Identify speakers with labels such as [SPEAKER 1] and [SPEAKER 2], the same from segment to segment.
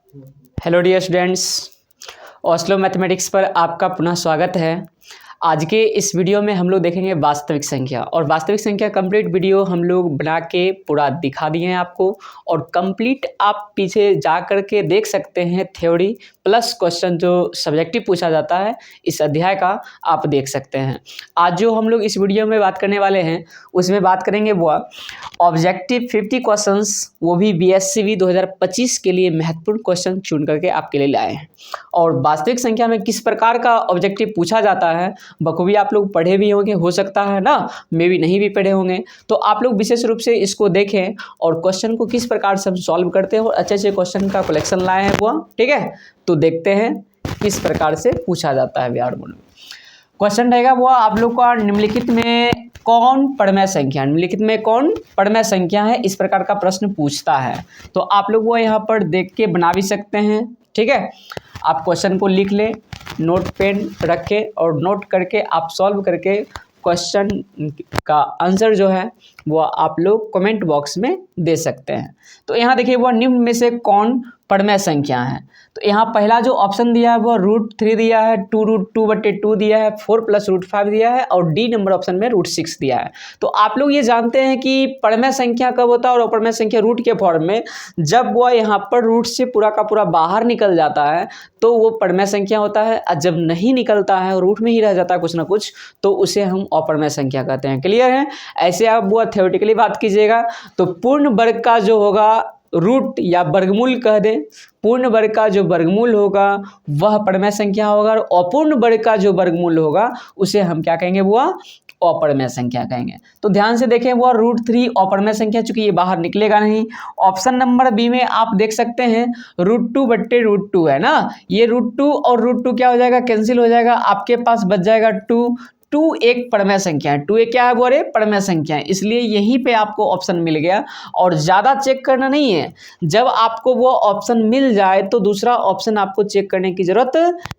[SPEAKER 1] Hello dear students, Oslo mathematics पर आपका पुनः स्वागत है। आज के इस वीडियो में हम लोग देखेंगे वास्तविक संख्या, और वास्तविक संख्या कंप्लीट वीडियो हम लोग बना के पूरा दिखा दिए हैं आपको, और कंप्लीट आप पीछे जा कर के देख सकते हैं। थ्योरी प्लस क्वेश्चन जो सब्जेक्टिव पूछा जाता है इस अध्याय का आप देख सकते हैं। आज जो हम लोग इस वीडियो में बात करने वाले हैं उसमें बात करेंगे वो ऑब्जेक्टिव 50 क्वेश्चंस, वो भी बीएससीवी 2025 के लिए महत्वपूर्ण क्वेश्चन चुन करके आपके लिए लाए हैं। और वास्तविक संख्या में किस प्रकार का ऑब्जेक्टिव पूछा जाता है बखूबी आप लोग पढ़े भी होंगे, हो सकता है ना, मे भी नहीं भी पढ़े होंगे, तो आप लोग विशेष रूप से इसको देखें और क्वेश्चन को किस प्रकार से हम सॉल्व करते हैं और अच्छे अच्छे क्वेश्चन का कलेक्शन लाए हैं वो, ठीक है। तो देखते हैं किस प्रकार से पूछा जाता है बिहार बोर्ड में। क्वेश्चन रहेगा वो आप लोग का निम्नलिखित में कौन परमेय संख्या, निम्नलिखित में कौन परमेय संख्या है, इस प्रकार का प्रश्न पूछता है। तो आप लोग वो यहाँ पर देख के बना भी सकते हैं, ठीक है। आप क्वेश्चन को लिख लें, नोट पेन रखें और नोट करके आप सॉल्व करके क्वेश्चन का आंसर जो है वो आप लोग कमेंट बॉक्स में दे सकते हैं। तो यहाँ देखिए वो निम्न में से कौन परमेय संख्या है। तो यहाँ पहला जो ऑप्शन दिया है वो √3 दिया है, 2√2/2 दिया है, 4 + √5 दिया है, और डी नंबर ऑप्शन में √6 दिया है। तो आप लोग ये जानते हैं कि परमेय संख्या कब होता है और अपरमेय संख्या रूट के फॉर्म में जब वह यहाँ पर रूट से पूरा का पूरा बाहर निकल जाता है तो वो परमेय संख्या होता है, और जब नहीं निकलता है रूट में ही रह जाता है कुछ ना कुछ तो उसे हम अपरमेय संख्या कहते हैं। क्लियर है। ऐसे आप वो थ्योरेटिकली बात कीजिएगा तो पूर्ण वर्ग का जो होगा रूट या वर्गमूल कह दें, पूर्ण वर्ग का जो वर्गमूल होगा वह परमेय संख्या होगा, और अपूर्ण वर्ग का जो वर्गमूल होगा उसे हम क्या कहेंगे, वो अपरमेय संख्या कहेंगे। तो ध्यान से देखें वो √3 अपरमेय संख्या, चूंकि ये बाहर निकलेगा नहीं। ऑप्शन नंबर बी में आप देख सकते हैं √2/√2 है ना, ये √2 और √2 क्या हो जाएगा, कैंसिल हो जाएगा, आपके पास बच जाएगा 2। 2 एक परमेय संख्या है, 2 एक क्या है वो, अरे परमेय संख्या है, इसलिए यहीं पे आपको ऑप्शन मिल गया। और ज़्यादा चेक करना नहीं है, जब आपको वो ऑप्शन मिल जाए तो दूसरा ऑप्शन आपको चेक करने की जरूरत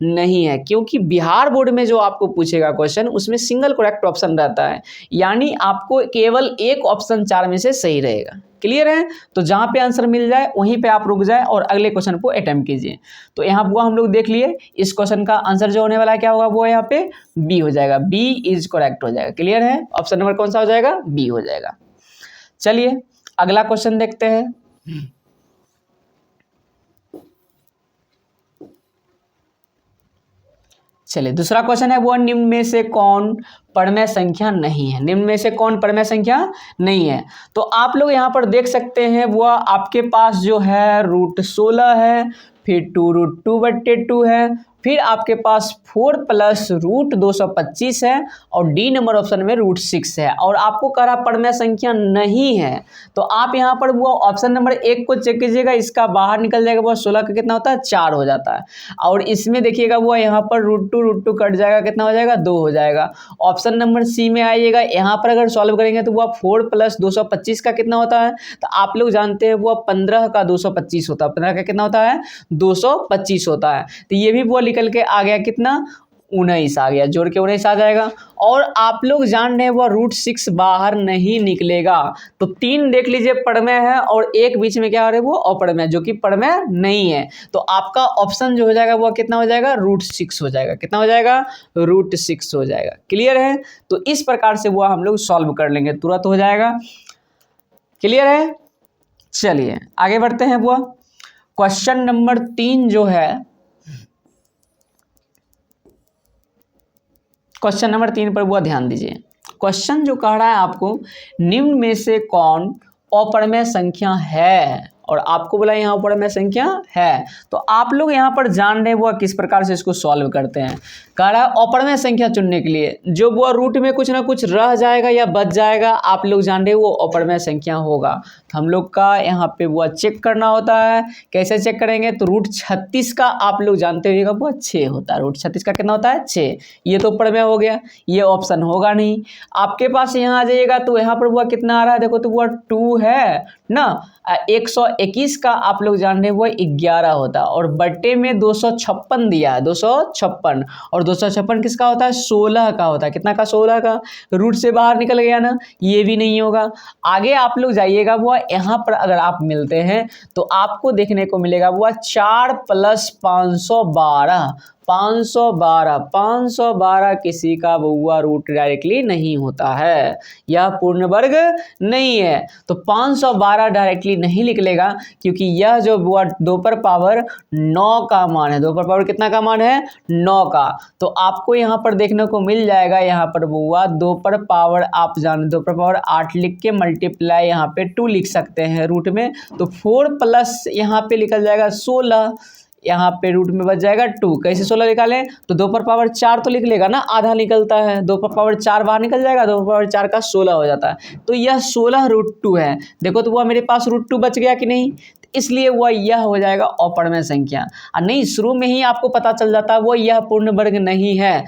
[SPEAKER 1] नहीं है, क्योंकि बिहार बोर्ड में जो आपको पूछेगा क्वेश्चन उसमें सिंगल करेक्ट ऑप्शन रहता है, यानी आपको केवल एक ऑप्शन 4 में से सही रहेगा। क्लियर है। तो जहाँ पे आंसर मिल जाए वहीं पे आप रुक जाए और अगले क्वेश्चन को अटेम्प्ट कीजिए। तो यहाँ वो हम लोग देख लिए, इस क्वेश्चन का आंसर जो होने वाला है क्या होगा, वो यहाँ पे बी हो जाएगा, बी इज करेक्ट हो जाएगा। क्लियर है। ऑप्शन नंबर कौन सा हो जाएगा, बी हो जाएगा। चलिए अगला क्वेश्चन देखते हैं। चलिए दूसरा क्वेश्चन है वो निम्न में से कौन परमेय संख्या नहीं है, निम्न में से कौन परमेय संख्या नहीं है। तो आप लोग यहाँ पर देख सकते हैं वो आपके पास जो है √16 है, फिर 2√2/2 है, फिर आपके पास 4 + √225 है, और डी नंबर ऑप्शन में √6 है, और आपको कह रहा परमेय संख्या नहीं है। तो आप यहाँ पर वो ऑप्शन नंबर 1 को चेक कीजिएगा, इसका बाहर निकल जाएगा वो 16 का कितना होता है, 4 हो जाता है, और इसमें देखिएगा वो यहाँ पर √2 कट जाएगा, कितना हो जाएगा, 2 हो जाएगा। ऑप्शन नंबर सी में आइएगा, यहाँ पर अगर सॉल्व करेंगे तो वो 4 + 225 का कितना होता है, तो आप लोग जानते हैं वो 15 का 225 होता है, 15 का कितना होता है, 225 होता है। तो ये भी वो निकल के आ गया कितना, 19 आ गया, जोड़ के 19 आ जाएगा। और आप लोग जान रहे हैं वो √6 बाहर नहीं निकलेगा, तो 3 देख लीजिए परमेय है और एक बीच में क्या आ रहा है वो अपरमेय, जो कि परमेय नहीं है। तो आपका ऑप्शन जो हो जाएगा वो कितना हो जाएगा, √6 हो जाएगा, कितना हो जाएगा, √6 हो जाएगा। क्लियर है। तो इस प्रकार से वो हम लोग सॉल्व कर लेंगे, तुरंत हो जाएगा। क्लियर है। चलिए आगे बढ़ते हैं। वो क्वेश्चन नंबर 3 जो है, क्वेश्चन नंबर 3 पर वो ध्यान दीजिए। क्वेश्चन जो कह रहा है आपको निम्न में से कौन अपरमेय संख्या है, और आपको बोला यहाँ अपरमेय संख्या है। तो आप लोग यहाँ पर जान रहे हैं वो किस प्रकार से इसको सॉल्व करते हैं। कह रहा है अपरमेय संख्या चुनने के लिए जो वो रूट में कुछ ना कुछ रह जाएगा या बच जाएगा, आप लोग जान रहे हैं वो अपरमेय संख्या होगा। तो हम लोग का यहाँ पे वो चेक करना होता है। कैसे चेक करेंगे, तो √36 का आप लोग जानते होइएगा वो 6 होता है, √36 का कितना होता है, 6। ये तो अपरमेय हो गया, ये ऑप्शन होगा नहीं। आपके पास यहाँ आ जाइएगा तो यहाँ पर वो कितना आ रहा है, देखो तो वो 2 है ना, 101 221 का आप लोग जान रहे हैं वो 11 होता है, और बट्टे में 256 दिया है, 256, और 256 किसका होता है? 16 का होता है। कितना का? 16 का। रूट से बाहर निकल गया ना, ये भी नहीं होगा। आगे आप लोग जाइएगा, वो यहाँ पर अगर आप मिलते हैं तो आपको देखने को मिलेगा वो 4 + 512, 512 किसी का बउआ रूट डायरेक्टली नहीं होता है, यह पूर्ण वर्ग नहीं है। तो 512 डायरेक्टली नहीं निकलेगा, क्योंकि यह जो बुआ 2 पर पावर 9 का मान है, 2 पर पावर कितना का मान है? 9 का। तो आपको यहाँ पर देखने को मिल जाएगा, यहाँ पर बुआ 2 पर पावर आप जान 2 पर पावर 8 लिख के मल्टीप्लाई यहाँ पे 2 लिख सकते हैं रूट में, तो 4 प्लस यहाँ पे निकल जाएगा 16, यहाँ पे रूट में बच जाएगा 2। कैसे 16 निकालें? तो 2 पर पावर 4 तो लिख लेगा ना, आधा निकलता है, 2 पर पावर 4 बाहर निकल जाएगा, 2 पर पावर 4 का 16 हो जाता है। तो यह 16√2 है। देखो तो वह मेरे पास √2 बच गया कि नहीं? इसलिए वह यह हो जाएगा अपरमेय संख्या। नहीं, शुरू में ही आपको पता चल जाता है वो यह पूर्ण वर्ग नहीं है।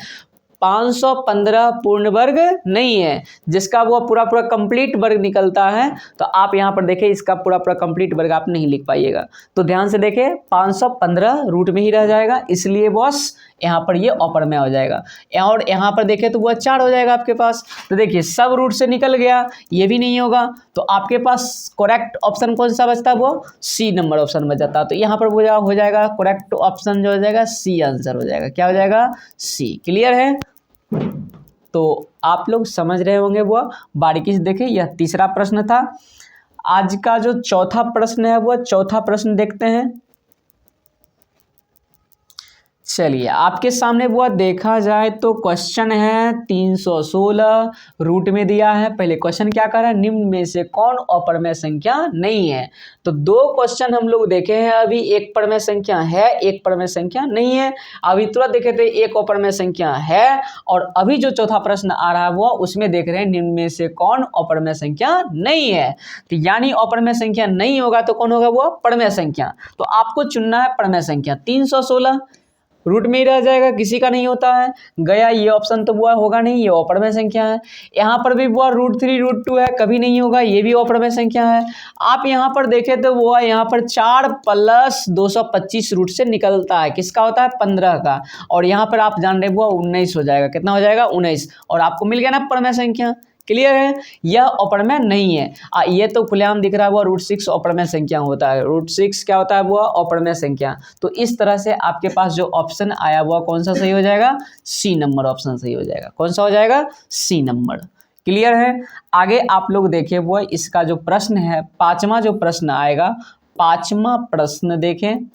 [SPEAKER 1] 515 पूर्ण वर्ग नहीं है, जिसका वो पूरा पूरा कंप्लीट वर्ग निकलता है। तो आप यहाँ पर देखें, इसका पूरा पूरा कंप्लीट वर्ग आप नहीं लिख पाइएगा। तो ध्यान से देखें, 515 रूट में ही रह जाएगा, इसलिए बॉस यहाँ पर ये अपरमेय हो जाएगा। और यहाँ पर देखें तो वह 4 हो जाएगा आपके पास। तो देखिए सब रूट से निकल गया, ये भी नहीं होगा। तो आपके पास करेक्ट ऑप्शन कौन सा बचता है? वो सी नंबर ऑप्शन बच जाता है। तो यहाँ पर वो हो जाएगा करेक्ट ऑप्शन जो हो जाएगा सी आंसर हो जाएगा। क्या हो जाएगा? सी। क्लियर है? तो आप लोग समझ रहे होंगे। वो बारीकी से देखें, यह तीसरा प्रश्न था। आज का जो चौथा प्रश्न है, वो चौथा प्रश्न देखते हैं। चलिए, आपके सामने वो देखा जाए तो क्वेश्चन है 316, रूट में दिया है। पहले क्वेश्चन क्या कर रहा है? निम्न में से कौन अपरमेय संख्या नहीं है? तो 2 क्वेश्चन हम लोग देखे हैं अभी, एक परमेय संख्या है, एक परमेय संख्या नहीं है। अभी तुरंत देखे थे एक अपरमेय संख्या है, और अभी जो चौथा प्रश्न आ रहा है वो उसमें देख रहे हैं निम्न में से कौन अपरमेय संख्या नहीं है। तो यानी अपरमेय संख्या नहीं होगा तो कौन होगा? वो परमेय संख्या। तो आपको चुनना है परमेय संख्या। 316 रूट में ही रह जाएगा, किसी का नहीं होता है, गया ये ऑप्शन तो बुआ होगा नहीं, ये अपरमेय संख्या है। यहाँ पर भी बुआ √3 √2 है, कभी नहीं होगा, ये भी अपरमेय संख्या है। आप यहाँ पर देखें तो वो यहाँ पर 4 + 225 रूट से निकलता है, किसका होता है? 15 का। और यहाँ पर आप जान रहे बुआ 19 हो जाएगा। कितना हो जाएगा? 19। और आपको मिल गया ना परमेय संख्या। क्लियर है? यह अपरमेय नहीं है। ये तो खुलेआम दिख रहा है, वो √6 अपरमेय संख्या होता है। √6 क्या होता है? वो अपरमेय संख्या। तो इस तरह से आपके पास जो ऑप्शन आया वो कौन सा सही हो जाएगा? सी नंबर ऑप्शन सही हो जाएगा। कौन सा हो जाएगा? सी नंबर। क्लियर है? आगे आप लोग देखिए, वो इसका जो प्रश्न है, 5वां जो प्रश्न आएगा, 5वां प्रश्न देखें।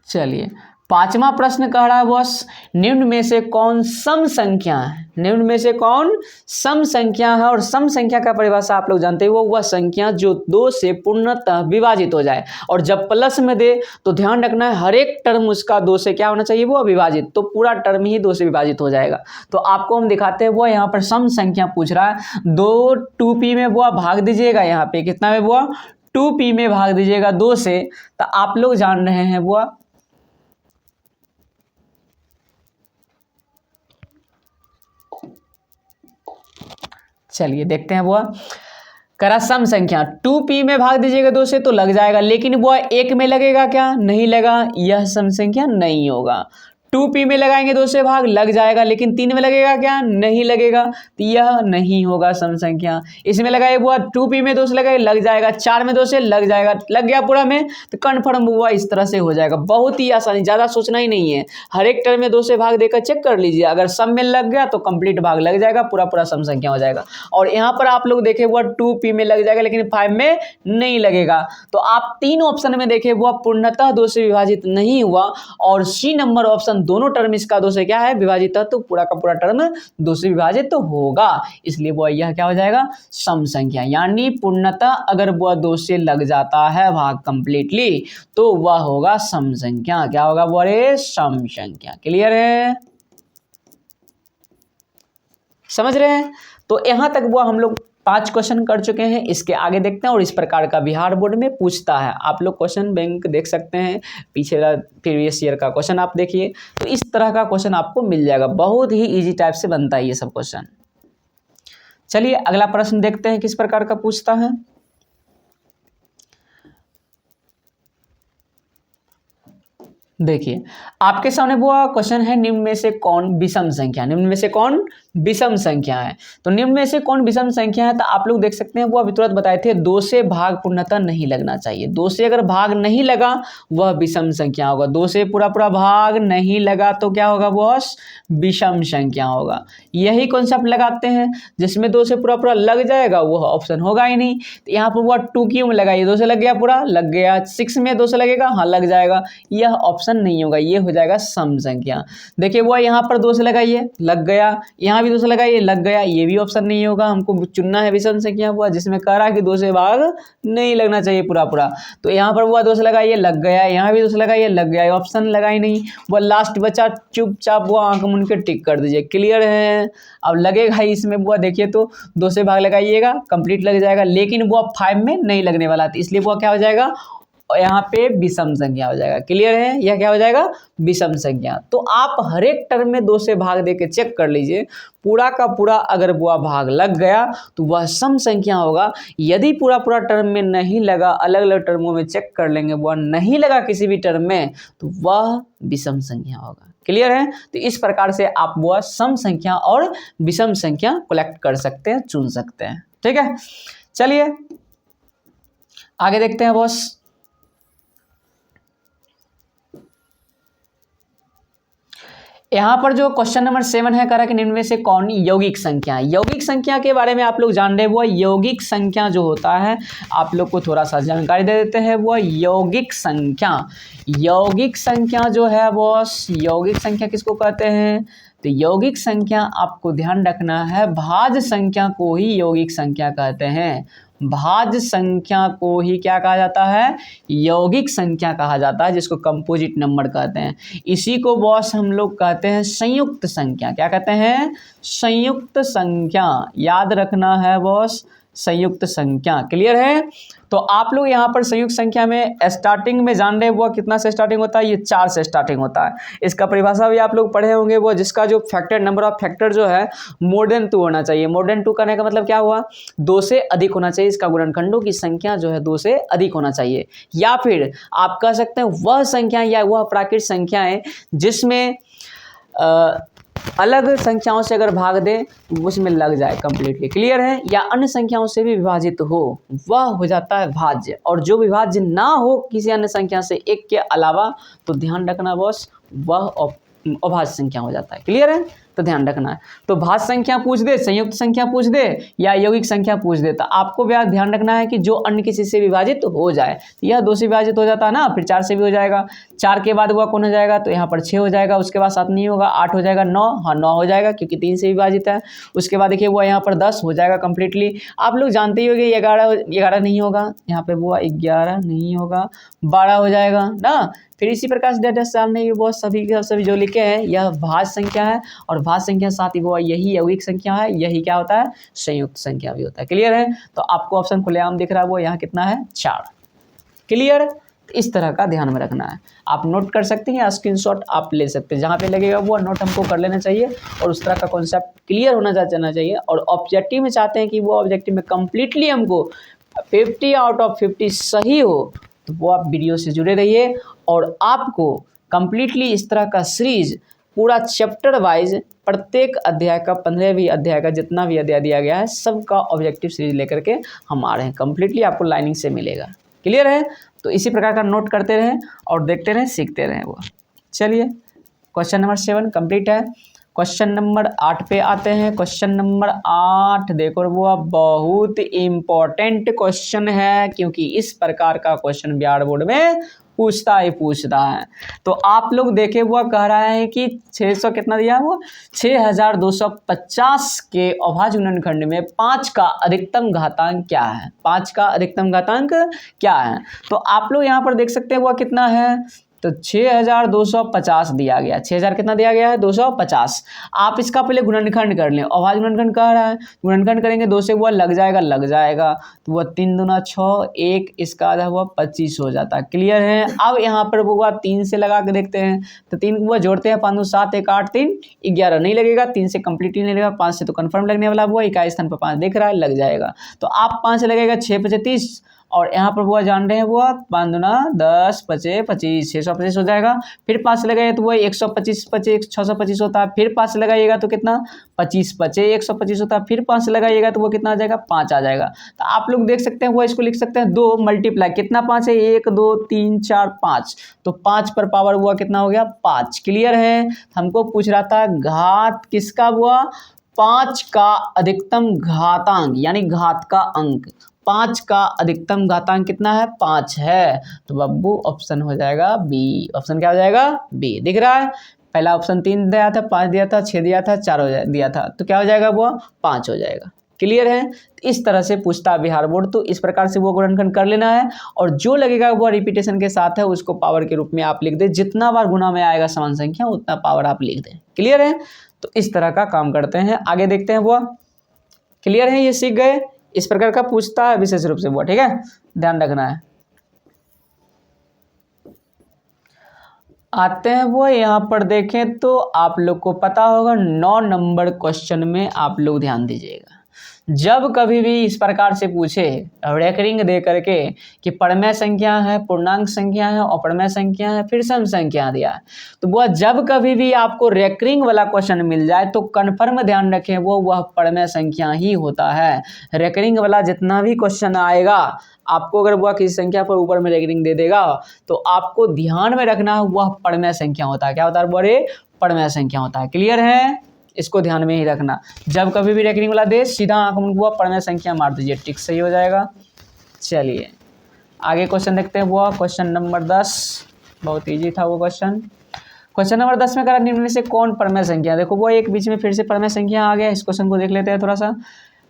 [SPEAKER 1] चलिए, 5वां प्रश्न कह रहा है बॉस, निम्न में से कौन सम संख्या है? निम्न में से कौन सम संख्या है? और सम संख्या का परिभाषा आप लोग जानते हैं, वो वह संख्या जो 2 से पूर्णतः विभाजित हो जाए। और जब प्लस में दे तो ध्यान रखना है हर एक टर्म उसका 2 से क्या होना चाहिए? वो विभाजित। तो पूरा टर्म ही 2 से विभाजित हो जाएगा। तो आपको हम दिखाते हैं, वो यहाँ पर सम संख्या पूछ रहा है। 2 2p में वो भाग दीजिएगा, यहाँ पे कितना में वो 2p में भाग दीजिएगा 2 से। तो आप लोग जान रहे हैं वो चलिए देखते हैं। वो करा सम संख्या 2p में भाग दीजिएगा 2 से तो लग जाएगा, लेकिन वो 1 में लगेगा क्या? नहीं लगा, यह सम संख्या नहीं होगा। 2p में लगाएंगे 2 से भाग, लग जाएगा, लेकिन 3 में लगेगा क्या? नहीं लगेगा, तो यह नहीं होगा सम संख्या। इसमें लगाए हुआ 2p में 2 से लगाए, लग जाएगा, 4 में 2 से लग जाएगा, लग गया पूरा में, तो कन्फर्म हुआ। इस तरह से हो जाएगा, बहुत ही आसानी, ज़्यादा सोचना ही नहीं है। हर एक टर्म में 2 से भाग देकर चेक कर लीजिए, अगर सम में लग गया तो कंप्लीट भाग लग जाएगा, पूरा पूरा सम संख्या हो जाएगा। और यहाँ पर आप लोग देखे हुआ 2p में लग जाएगा, लेकिन 5 में नहीं लगेगा। तो आप 3 ऑप्शन में देखे हुआ पूर्णतः 2 से विभाजित नहीं हुआ, और सी नंबर ऑप्शन दोनों टर्म इसका 2 से क्या है? विभाजित है। तो पूरा का पूरा टर्म 2 से विभाजित तो होगा, इसलिए वो यह क्या हो जाएगा? सम संख्या। यानी पूर्णतः अगर वह 2 से लग जाता है भाग कंप्लीटली, तो वह होगा सम संख्या। क्या होगा वो? अरे सम संख्या। क्लियर है? समझ रहे हैं? तो यहां तक वो हम लोग 5 क्वेश्चन कर चुके हैं। इसके आगे देखते हैं, और इस प्रकार का बिहार बोर्ड में पूछता है। आप लोग क्वेश्चन बैंक देख सकते हैं, पीछे प्रीवियस ईयर का क्वेश्चन आप देखिए, तो इस तरह का क्वेश्चन आपको मिल जाएगा। बहुत ही इजी टाइप से बनता है ये सब क्वेश्चन। चलिए अगला प्रश्न देखते हैं किस प्रकार का पूछता है। देखिए आपके सामने वो क्वेश्चन है, निम्न में से कौन विषम संख्या, निम्न में से कौन विषम संख्या है। तो निम्न में से कौन विषम संख्या है, तो आप लोग देख सकते हैं वो अभी तुरंत बताए थे, 2 से भाग पूर्णतः नहीं लगना चाहिए। 2 से अगर भाग नहीं लगा वह विषम संख्या होगा। 2 से पूरा पूरा भाग नहीं लगा तो क्या होगा बॉस, विषम संख्या होगा। यही कॉन्सेप्ट लगाते हैं, जिसमें 2 से पूरा पूरा लग जाएगा वह ऑप्शन होगा ही नहीं। तो यहाँ पर वह 2 क्यों में लगाइए, 2 से लग गया, पूरा लग गया। 6 में 2 से लगेगा, हाँ लग जाएगा, यह ऑप्शन नहीं होगा, ये हो जाएगा सम संख्या। देखिए वो यहाँ पर 2 से लगाइए, लग गया, यहाँ भी 2 से लगाइए, लग गया, ये भी ऑप्शन नहीं होगा। हमको चुनना है विषम संख्या हुआ जिसमें कह रहा है कि 2 से भाग नहीं लगना चाहिए पूरा पूरा। तो यहाँ पर वो 2 से लगाइए, लग गया, यहाँ भी 2 से लगाइए, लग गया, ऑप्शन लगा ही नहीं। वो लास्ट बचा, चुपचाप वो आंख मुन के टिक कर दीजिए, क्लियर है। अब लगेगा ही इसमें वो, देखिए तो 2 से भाग लगाइएगा, कंप्लीट लग जाएगा, लेकिन वो 5 में नहीं लगने वाला था, इसलिए वो क्या हो जाएगा, यहाँ पे विषम संख्या हो जाएगा। क्लियर है, यह क्या हो जाएगा, विषम संख्या। तो आप हर एक टर्म में 2 से भाग देके चेक कर लीजिए, पूरा का पूरा अगर वह भाग लग गया तो वह सम संख्या होगा। यदि पूरा पूरा टर्म में नहीं लगा, अलग अलग टर्मों में चेक कर लेंगे, वह नहीं लगा किसी भी टर्म में, तो वह विषम संख्या होगा। क्लियर है। तो इस प्रकार से आप वह सम संख्या और विषम संख्या कलेक्ट कर सकते हैं, चुन सकते हैं। ठीक है, चलिए आगे देखते हैं बॉस। यहाँ पर जो क्वेश्चन नंबर 7 है, कह रहा है कि निम्न में से कौन यौगिक संख्या है। यौगिक संख्या के बारे में आप लोग जान रहे हैं, वो यौगिक संख्या जो होता है, आप लोग को थोड़ा सा जानकारी दे देते हैं। वो यौगिक संख्या, यौगिक संख्या जो है बॉस, यौगिक संख्या किसको कहते हैं, तो यौगिक संख्या आपको ध्यान रखना है, भाज्य संख्या को ही यौगिक संख्या कहते हैं। भाज्य संख्या को ही क्या कहा जाता है, यौगिक संख्या कहा जाता है, जिसको कंपोजिट नंबर कहते हैं। इसी को बॉस हम लोग कहते हैं संयुक्त संख्या। क्या कहते हैं, संयुक्त संख्या, याद रखना है बॉस, संयुक्त संख्या। क्लियर है। तो आप लोग यहाँ पर संयुक्त संख्या में स्टार्टिंग में जान रहे हैं वो कितना से स्टार्टिंग होता है, ये 4 से स्टार्टिंग होता है। इसका परिभाषा भी आप लोग पढ़े होंगे, वो जिसका जो फैक्टर, नंबर ऑफ फैक्टर जो है मोर देन 2 होना चाहिए। मोर देन 2 करने का मतलब क्या हुआ, 2 से अधिक होना चाहिए। इसका गुणनखंडों की संख्या जो है 2 से अधिक होना चाहिए। या फिर आप कह सकते हैं वह संख्या या वह प्राकृत संख्याएं जिसमें अलग संख्याओं से अगर भाग दें तो उसमें लग जाए कंप्लीटली। क्लियर है। या अन्य संख्याओं से भी विभाजित हो, वह हो जाता है भाज्य। और जो विभाज्य ना हो किसी अन्य संख्या से एक के अलावा, तो ध्यान रखना बॉस, वह अभाज्य संख्या हो जाता है। क्लियर है, तो ध्यान रखना है। तो भाज्य संख्या पूछ दे, संयुक्त संख्या पूछ दे या यौगिक संख्या पूछ दे, तो आपको भी ध्यान रखना है कि जो अन्य किसी से विभाजित हो जाए। यह 2 से विभाजित हो जाता है ना, फिर 4 से भी हो जाएगा। 4 के बाद वह कौन हो जाएगा, तो यहाँ पर 6 हो जाएगा। उसके बाद 7 नहीं होगा, 8 हो जाएगा, 9, हाँ 9 हो जाएगा क्योंकि 3 से विभाजित है। उसके बाद देखिए वह यहाँ पर 10 हो जाएगा कंप्लीटली। आप लोग जानते ही होंगे 11 नहीं होगा, यहाँ पे वो 11 नहीं होगा, 12 हो जाएगा ना। फिर इसी प्रकार से डेटा सामने ये बहुत सभी जो लिखे हैं, यह भाज्य संख्या है। और भाज्य संख्या साथ ही वो यही यौगिक संख्या है, यही क्या होता है, संयुक्त संख्या भी होता है। क्लियर है। तो आपको ऑप्शन खुलेआम दिख रहा है, वो यहाँ कितना है, 4। क्लियर। इस तरह का ध्यान में रखना है। आप नोट कर सकते हैं या स्क्रीनशॉट आप ले सकते हैं, जहाँ पे लगेगा वो नोट हमको कर लेना चाहिए। और उस तरह का कॉन्सेप्ट क्लियर होना चाहिए। और ऑब्जेक्टिव में चाहते हैं कि वो ऑब्जेक्टिव में कंप्लीटली हमको 50 आउट ऑफ 50 सही हो, तो वो आप वीडियो से जुड़े रहिए। और आपको कंप्लीटली इस तरह का सीरीज पूरा चैप्टर वाइज प्रत्येक अध्याय का 15वें अध्याय का जितना भी अध्याय दिया गया है सबका ऑब्जेक्टिव सीरीज लेकर के हम आ रहे हैं। कंप्लीटली आपको लाइनिंग से मिलेगा। क्लियर है। तो इसी प्रकार का नोट करते रहें और देखते रहें, सीखते रहें वो। चलिए क्वेश्चन नंबर 7 कंप्लीट है। क्वेश्चन नंबर 8 पे आते हैं। क्वेश्चन नंबर 8 देखो, वो बहुत इम्पोर्टेंट क्वेश्चन है, क्योंकि इस प्रकार का क्वेश्चन बिहार बोर्ड में पूछता है। तो आप लोग देखे, वो कह रहा है कि 600 कितना दिया, वो 6250 के अभाज्य गुणनखंड में 5 का अधिकतम घातांक क्या है, 5 का अधिकतम घातांक क्या है। तो आप लोग यहाँ पर देख सकते हैं वो कितना है, तो 6250 दिया गया, 6000 कितना दिया गया है 250। आप इसका पहले गुणनखंड कर लें, और आज गुणनखंड कह रहा है, गुणनखंड करेंगे 2 से हुआ लग जाएगा तो वह 3 दूना 6, 1 इसका आधा हुआ 25 हो जाता है। क्लियर है। अब यहाँ पर हुआ 3 से लगा के देखते हैं, तो 3 को जोड़ते हैं, 5 7 1 8 3 11 नहीं लगेगा, 3 से कंप्लीट नहीं लगेगा, 5 से तो कंफर्म लगने वाला हुआ, इकाई स्थान पर 5 दिख रहा है, लग जाएगा। तो आप 5 से लगेगा 6 5 30, और यहाँ पर वो जान रहे हैं वो 5 दूना 10 5 25 625 हो जाएगा। फिर 5 से लगाइए तो वो 125 25 625 होता है। फिर 5 से लगाइएगा तो कितना 25 25 125 होता है। फिर 5 से लगाइएगा तो वो कितना आ जाएगा 5 आ जाएगा। तो आप लोग देख सकते हैं वो इसको लिख सकते हैं 2 मल्टीप्लाई कितना 5 है 1 2 3 4 5, तो 5 पर पावर हुआ कितना हो गया 5। क्लियर है। हमको पूछ रहा था घात किसका हुआ 5 का अधिकतम घातांक यानी घात का अंक, 5 का अधिकतम घातांक कितना है 5 है। तो बब्बू ऑप्शन हो जाएगा बी। ऑप्शन क्या हो जाएगा बी। दिख रहा है। पहला ऑप्शन 3 दिया था, 5 दिया था, 6 दिया था, 4 दिया था, तो क्या हो जाएगा वो 5 हो जाएगा। क्लियर है। तो इस तरह से पूछता है बिहार बोर्ड, तो इस प्रकार से वो गुणनखंड कर लेना है, और जो लगेगा वो रिपीटेशन के साथ है उसको पावर के रूप में आप लिख दें। जितना बार गुना में आएगा समान संख्या उतना पावर आप लिख दें। क्लियर है। तो इस तरह का काम करते हैं। आगे देखते हैं वो। क्लियर है, ये सीख गए। इस प्रकार का पूछता है विशेष रूप से वो, ठीक है, ध्यान रखना है। आते हैं वो यहाँ पर देखें तो आप लोग को पता होगा 9 नंबर क्वेश्चन में आप लोग ध्यान दीजिएगा। जब कभी भी इस प्रकार से पूछे रेकरिंग दे करके कि परमेय संख्या है, पूर्णांक संख्या है, अपरमेय संख्या है, फिर सम संख्या दिया है, तो वह जब कभी भी आपको रेकरिंग वाला क्वेश्चन मिल जाए तो कन्फर्म ध्यान रखें वह परमेय संख्या ही होता है। रेकरिंग वाला जितना भी क्वेश्चन आएगा आपको अगर वह किसी संख्या पर ऊपर में रेकरिंग दे देगा तो आपको ध्यान में रखना वह परमेय संख्या होता है। क्या होता है बोले परमेय संख्या होता है। क्लियर है। इसको ध्यान में ही रखना। जब कभी भी रेकरिंग वाला दे सीधा आंख में हुआ परमेय संख्या मार दीजिए, टिक सही हो जाएगा। चलिए आगे क्वेश्चन देखते हैं। वो क्वेश्चन नंबर 10 बहुत इजी था वो क्वेश्चन। क्वेश्चन नंबर 10 में करा निम्न में से कौन परमेय संख्या। देखो वो एक बीच में फिर से परमेय संख्या आ गया। इस क्वेश्चन को देख लेते हैं थोड़ा सा।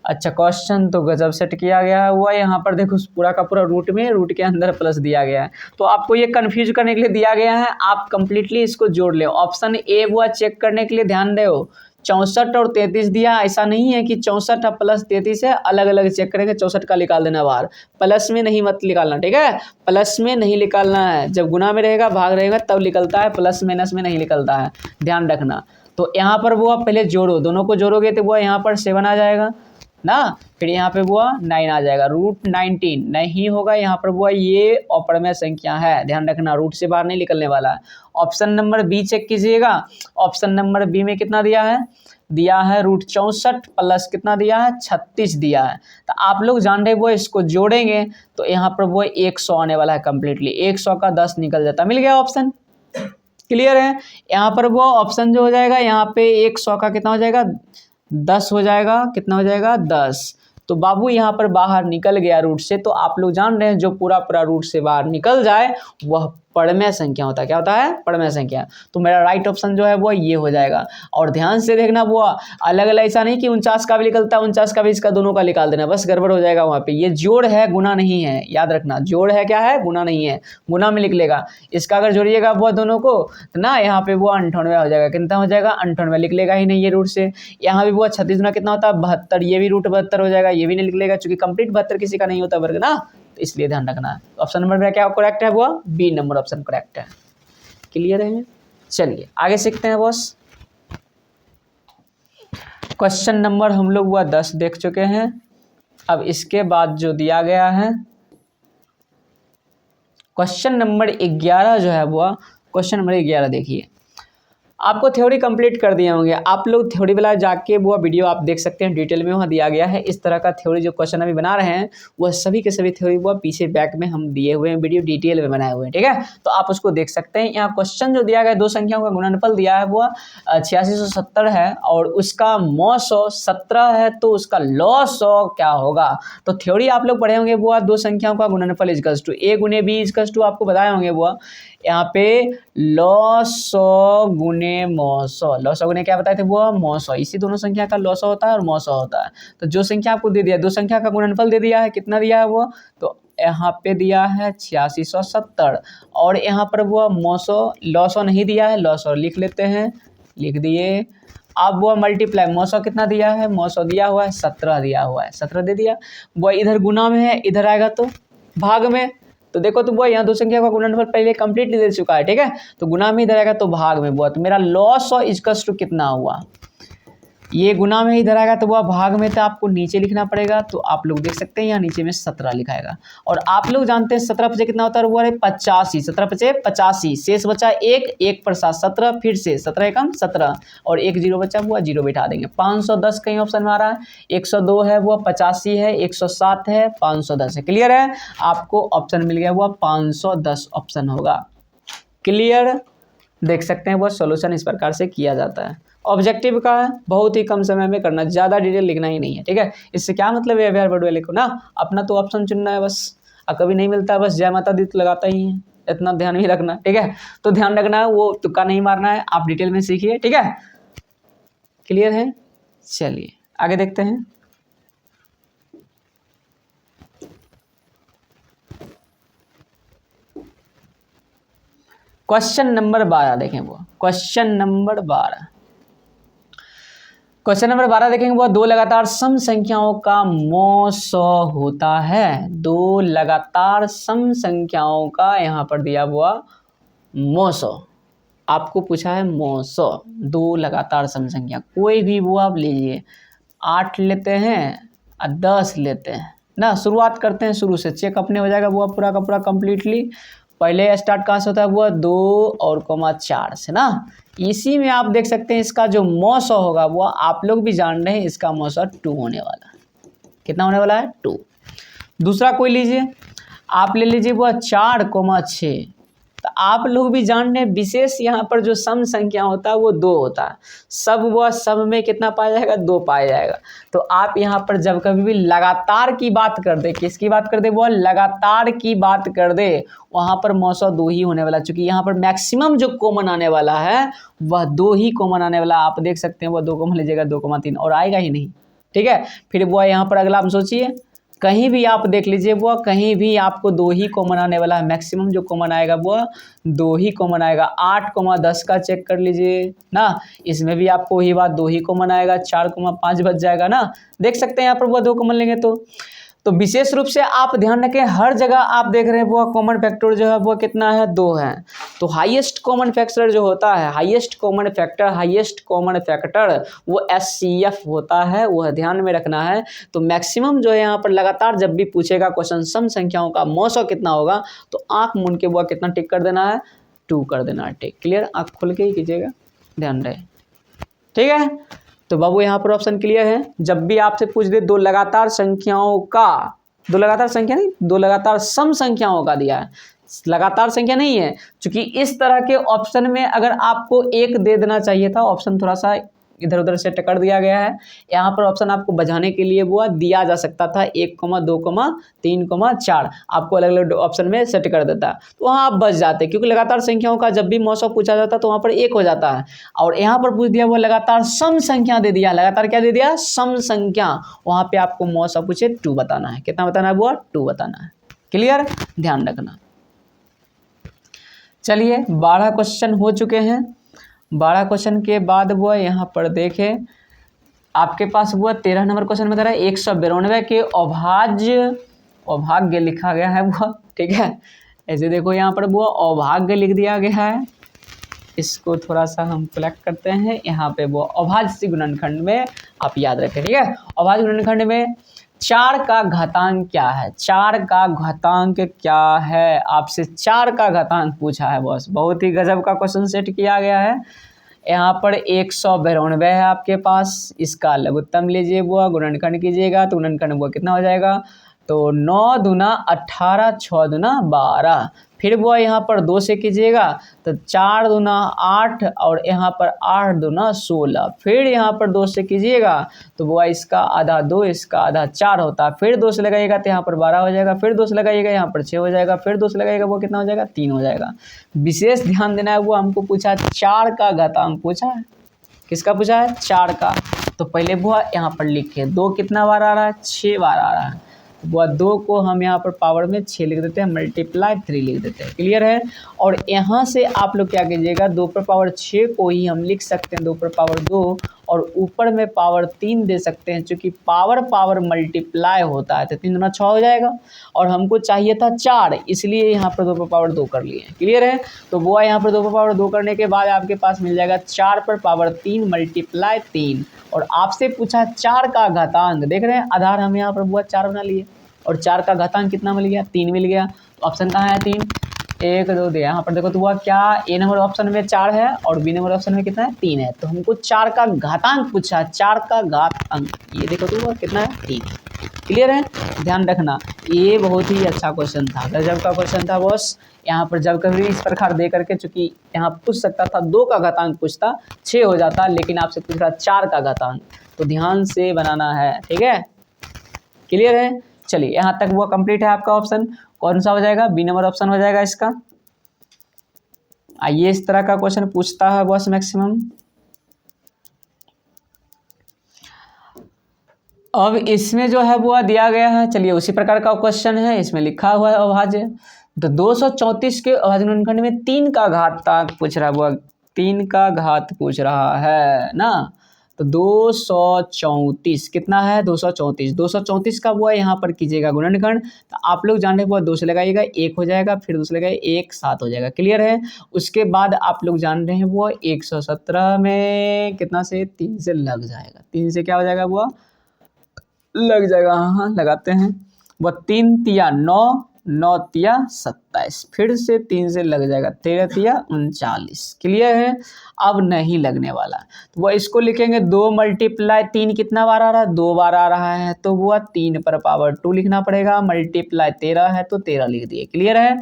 [SPEAKER 1] अच्छा क्वेश्चन तो गजब सेट किया गया हुआ। यहाँ पर देखो पूरा का पूरा रूट में रूट के अंदर प्लस दिया गया है, तो आपको ये कंफ्यूज करने के लिए दिया गया है। आप कंप्लीटली इसको जोड़ ले। ऑप्शन ए हुआ चेक करने के लिए ध्यान दो। 64 और 33 दिया। ऐसा नहीं है कि 64 प्लस 33 है अलग अलग चेक करेंगे 64 का निकाल देना बाहर। प्लस में नहीं मत निकालना, ठीक है, प्लस में नहीं निकालना है। जब गुना में रहेगा भाग रहेगा तब निकलता है, प्लस माइनस में नहीं निकलता है, ध्यान रखना। तो यहाँ पर वो आप पहले जोड़ो, दोनों को जोड़ोगे तो वो यहाँ पर 7 आ जाएगा ना, फिर यहाँ पे वो 9 आ जाएगा। रूट 19 नहीं होगा यहाँ पर वो, ये अपरमेय संख्या है, ध्यान रखना, रूट से बाहर नहीं निकलने वाला है। ऑप्शन नंबर बी चेक कीजिएगा। ऑप्शन नंबर बी में कितना दिया है रूट 64 प्लस कितना दिया है 36 दिया है। तो आप लोग जान रहे वो इसको जोड़ेंगे तो यहाँ पर वो 100 आने वाला है कंप्लीटली। 100 का 10 निकल जाता, मिल गया ऑप्शन। क्लियर है। यहाँ पर वो ऑप्शन जो हो जाएगा यहाँ पे 100 का कितना हो जाएगा 10 हो जाएगा। कितना हो जाएगा 10। तो बाबू यहाँ पर बाहर निकल गया रूट से। तो आप लोग जान रहे हैं जो पूरा रूट से बाहर निकल जाए वह परमेय संख्या होता है। क्या होता है परमेय संख्या। तो मेरा राइट ऑप्शन जो है वो ये हो जाएगा। और ध्यान से देखना वो अलग अलग ऐसा नहीं कि 49 का भी निकलता है 49 का भी, इसका दोनों का निकाल देना, बस गड़बड़ हो जाएगा वहाँ पे। ये जोड़ है गुना नहीं है, याद रखना। जोड़ है क्या है गुना नहीं है, गुना में लिख लेगा। इसका अगर जोड़िएगा वो दोनों को तो ना यहाँ पे वो 98 हो जाएगा। कितना हो जाएगा 98, लिख लेगा ही नहीं ये रूट से। यहाँ भी वो 36 गुना कितना होता है 72, ये भी रूट 72 हो जाएगा, ये भी नहीं लिख लेगा चूंकि कंप्लीट 72 किसी का नहीं होता वर्ग ना, तो इसलिए ध्यान रखना है। ऑप्शन नंबर मेरा क्या करेक्ट है वो बी नंबर ऑप्शन करेक्ट है। क्लियर है। चलिए आगे सीखते हैं बॉस। क्वेश्चन नंबर हम लोग वो 10 देख चुके हैं। अब इसके बाद जो दिया गया है क्वेश्चन नंबर 11 जो है वो क्वेश्चन नंबर 11 देखिए। आपको थ्योरी कंप्लीट कर दिए होंगे आप लोग। थ्योरी वाला जाके वो वीडियो आप देख सकते हैं, डिटेल में वहाँ दिया गया है। इस तरह का थ्योरी जो क्वेश्चन अभी बना रहे हैं वह सभी के सभी थ्योरी वो पीछे बैक में हम दिए हुए हैं, वीडियो डिटेल में बनाए हुए हैं, ठीक है। तो आप उसको देख सकते हैं। यहाँ क्वेश्चन जो दिया गया दो संख्याओं का गुणनफल दिया है वो 8670 है और उसका 917 है, तो उसका लॉस क्या होगा। तो थ्योरी आप लोग पढ़े होंगे वो दो संख्याओं का गुणनफल इजकल्स टू ए गुने बी इजकल्स टू, आपको बताए होंगे वो यहाँ पे लॉस गुने मौसौ। लॉस गुने क्या बताए थे वो मौसौ। इसी दोनों संख्या का लॉस होता है और मौसौ होता है। तो जो संख्या आपको दे दिया दो संख्या का गुणनफल दे दिया है, कितना दिया है वो, तो यहाँ पे दिया है 8670 और यहाँ पर वो 900 नहीं दिया है, 900 लिख लेते हैं, लिख दिए। अब वो मल्टीप्लाई 900 कितना दिया है, 900 दिया हुआ है, 17 दिया हुआ है, 17 दे दिया। वो इधर गुना में है, इधर आएगा तो भाग में। तो देखो तो वो यहाँ दो संख्या का गुणनफल पहले कंप्लीटली दे चुका है, ठीक है। तो गुना में इधर आएगा तो भाग में वो, तो मेरा 900 इक्वल्स टू कितना हुआ, ये गुना में इधर आएगा तो वह भाग में, तो आपको नीचे लिखना पड़ेगा। तो आप लोग देख सकते हैं यहाँ नीचे में 17 लिखाएगा। और आप लोग जानते हैं 17 पचे कितना होता है, वो है 85, 17 पचे 85, शेष बचा 1, 1 पर 7 17, फिर से 17 एकम 17 और 1 0 बचा हुआ, 0 बैठा देंगे। 510 कहीं ऑप्शन में आ रहा है, 102 है, वो 85 है, 107 है, 510 है। क्लियर है, आपको ऑप्शन मिल गया, वो 510 ऑप्शन होगा। क्लियर, देख सकते हैं वो सॉल्यूशन इस प्रकार से किया जाता है। ऑब्जेक्टिव का है, बहुत ही कम समय में करना, ज़्यादा डिटेल लिखना ही नहीं है, ठीक है। इससे क्या मतलब है व्यवहार वर्ड वाले को ना, अपना तो ऑप्शन चुनना है बस, और कभी नहीं मिलता बस जय माता दी तो लगाता ही है, इतना ध्यान भी रखना, ठीक है। तो ध्यान रखना है, वो तुक्का नहीं मारना है, आप डिटेल में सीखिए, ठीक है। क्लियर है, चलिए आगे देखते हैं। क्वेश्चन नंबर 12 देखें, वो क्वेश्चन नंबर 12 देखेंगे, वो दो लगातार सम संख्याओं का मौसो होता है। दो लगातार सम संख्याओं का यहाँ पर दिया हुआ मौसो, आपको पूछा है मौसो, दो लगातार सम संख्या, कोई भी वो आप लीजिए, 8 लेते हैं और 10 लेते हैं ना। शुरुआत करते हैं शुरू से, चेक अपने हो जाएगा वो पूरा का पूरा कंप्लीटली। पहले स्टार्ट कहाँ से होता है, वो 2 और 4 से ना। इसी में आप देख सकते हैं इसका जो मौसो होगा वो आप लोग भी जान रहे हैं, इसका मौसो 2 होने वाला है। कितना होने वाला है, 2। दूसरा कोई लीजिए, आप ले लीजिए वो 4,6। तो आप लोग भी जान रहे हैं विशेष यहाँ पर जो सम संख्या होता है वो 2 होता है। सब वह सब में कितना पाया जाएगा, 2 पाया जाएगा। तो आप यहाँ पर जब कभी भी लगातार की बात कर दे, किसकी बात कर दे, वो लगातार की बात कर दे, वहाँ पर मौसो 2 ही होने वाला। चूंकि यहाँ पर मैक्सिमम जो कॉमन आने वाला है वह 2 ही कॉमन आने वाला। आप देख सकते हैं वो 2 कॉमन लीजिएगा, 2,3 और आएगा ही नहीं, ठीक है। फिर वो यहाँ पर अगला आप सोचिए, कहीं भी आप देख लीजिए वो कहीं भी आपको 2 ही कॉमन आने वाला है। मैक्सिमम जो कॉमन आएगा वो 2 ही कॉमन आएगा। 8,10 का चेक कर लीजिए ना, इसमें भी आपको वही बात 2 ही कॉमन आएगा। 4,5 बच जाएगा ना, देख सकते हैं यहाँ पर वो 2 कॉमन लेंगे। तो विशेष रूप से आप ध्यान रखें, हर जगह आप देख रहे हैं वो कॉमन फैक्टर जो है वो कितना है, 2 है। तो हाईएस्ट कॉमन फैक्टर जो होता है, हाईएस्ट कॉमन फैक्टर वो HCF होता है, वह ध्यान में रखना है। तो मैक्सिमम जो है यहाँ पर लगातार जब भी पूछेगा क्वेश्चन सम संख्याओं का मौसो कितना होगा, तो आंख मूंद के वो कितना टिक कर देना है, 2 कर देना है, टिक। क्लियर, आंख खोल के ही कीजिएगा, ध्यान रहे, ठीक है। तो बाबू यहाँ पर ऑप्शन क्लियर है। जब भी आपसे पूछ दे दो लगातार संख्याओं का, दो लगातार संख्या नहीं, दो लगातार सम संख्याओं का दिया है, लगातार संख्या नहीं है। क्योंकि इस तरह के ऑप्शन में अगर आपको 1 दे देना चाहिए था, ऑप्शन थोड़ा सा इधर उधर से टकर दिया गया है। यहाँ पर ऑप्शन आपको बचाने के लिए वो दिया जा सकता था 1, 2, 3, 4, आपको अलग अलग ऑप्शन में सेट कर देता, तो वहाँ आप बच जाते। क्योंकि लगातार संख्याओं का जब भी मौसो पूछा जाता तो वहाँ पर 1 हो जाता है। और यहाँ पर पूछ दिया वो लगातार सम संख्या दे दिया, लगातार क्या दे दिया, सम संख्या, वहाँ पे आपको मौसो पूछे 2 बताना है। कितना बताना है, वो 2 बताना है। क्लियर, ध्यान रखना। चलिए 12 क्वेश्चन हो चुके हैं। 12 क्वेश्चन के बाद वो यहाँ पर देखें, आपके पास वो 13 नंबर क्वेश्चन में दे रहा है 192 के अभाज्य लिखा गया है वो, ठीक है। ऐसे देखो यहाँ पर वो अभाज्य लिख दिया गया है, इसको थोड़ा सा हम कलेक्ट करते हैं। यहाँ पे वो अभाज्य गुणनखंड में आप याद रखें, ठीक है। अभाज्य गुणनखंड में 4 का घातांक क्या है, 4 का घातांक क्या है, आपसे 4 का घातांक पूछा है बॉस। बहुत ही गजब का क्वेश्चन सेट किया गया है। यहाँ पर 192 है आपके पास, इसका लघुत्तम लीजिए, वो गुणनखंड कीजिएगा, तो गुणनखंड वो कितना हो जाएगा, तो 9 दूना 18, 6 दूना 12। फिर वो यहाँ पर 2 से कीजिएगा तो 4 दूना 8 और यहाँ पर 8 दूना 16। फिर यहाँ पर 2 से कीजिएगा तो वो इसका आधा 2, इसका आधा 4 होता है। फिर 2 से लगाइएगा तो यहाँ पर 12 हो जाएगा। फिर 2 से लगाइएगा यहाँ पर 6 हो जाएगा। फिर 2 से लगाइएगा वो कितना हो जाएगा, 3 हो जाएगा। विशेष ध्यान देना है, वो हमको पूछा 4 का घातांक पूछा है। किसका पूछा है, 4 का। तो पहले वो यहाँ पर लिखे 2 कितना बार आ रहा है, 6 बार आ रहा है। वह 2 को हम यहाँ पर पावर में 6 लिख देते हैं, मल्टीप्लाई 3 लिख देते हैं। क्लियर है। और यहाँ से आप लोग क्या कीजिएगा, 2 पर पावर 6 को ही हम लिख सकते हैं 2 पर पावर 2 और ऊपर में पावर 3 दे सकते हैं, क्योंकि पावर पावर मल्टीप्लाई होता है तो 3 दूना 6 हो जाएगा और हमको चाहिए था 4, इसलिए यहाँ पर 2 पर पावर 2 कर लिए। क्लियर है। तो वो यहाँ पर 2 पर पावर 2 करने के बाद आपके पास मिल जाएगा 4 पर पावर 3 मल्टीप्लाई 3 और आपसे पूछा 4 का घातांक। देख रहे हैं आधार हम यहाँ पर बुआ 4 बना लिए और 4 का घातांक कितना मिल गया, 3 मिल गया। तो ऑप्शन कहाँ है 3, 1 2 दिया। यहाँ पर देखो तो हुआ क्या, ए नंबर ऑप्शन में 4 है और बी नंबर ऑप्शन में कितना है 3 है। तो हमको 4 का घातांक पूछा, 4 का घातांक, ये देखो तो हुआ कितना है 3। क्लियर है। ध्यान रखना ये बहुत ही अच्छा क्वेश्चन था, गजब का क्वेश्चन था बॉस। यहाँ पर जब कभी इस प्रकार दे करके, चूंकि यहाँ पूछ सकता था 2 का घातांक पूछता 6 हो जाता, लेकिन आपसे पूछ रहा 4 का घातांक, तो ध्यान से बनाना है। ठीक है। क्लियर है। चलिए यहाँ तक वो कंप्लीट है। आपका ऑप्शन कौन सा हो जाएगा, बी नंबर ऑप्शन हो जाएगा इसका। आइए इस तरह का क्वेश्चन पूछता है बॉस मैक्सिमम। अब इसमें जो है वो दिया गया है, चलिए उसी प्रकार का क्वेश्चन है, इसमें लिखा हुआ है अभाज्य। तो 234 के अभाज्य गुणनखंड में 3 का घातांक पूछ रहा है, वो 3 का घात पूछ रहा है ना। तो 234 कितना है, 234, 234 का वो यहाँ पर कीजिएगा गुणनखंड। तो आप लोग जान रहे हैं वो 2 से लगाइएगा 1 हो जाएगा, फिर 2 से लगाइए 1 7 हो जाएगा। क्लियर है। उसके बाद आप लोग जान रहे हैं वो 117 में कितना से 3 से लग जाएगा, 3 से क्या हो जाएगा वो लग जाएगा। हाँ लगाते हैं, वो 3 तिया 9, 9 तिया 27, फिर से 3 से लग जाएगा 13 तिया 39। क्लियर है। अब नहीं लगने वाला तो वह इसको लिखेंगे 2 मल्टीप्लाई 3 कितना बार आ रहा है, 2 बार आ रहा है, तो वह 3 पर पावर 2 लिखना पड़ेगा, मल्टीप्लाई 13 है तो 13 लिख दिए। क्लियर है।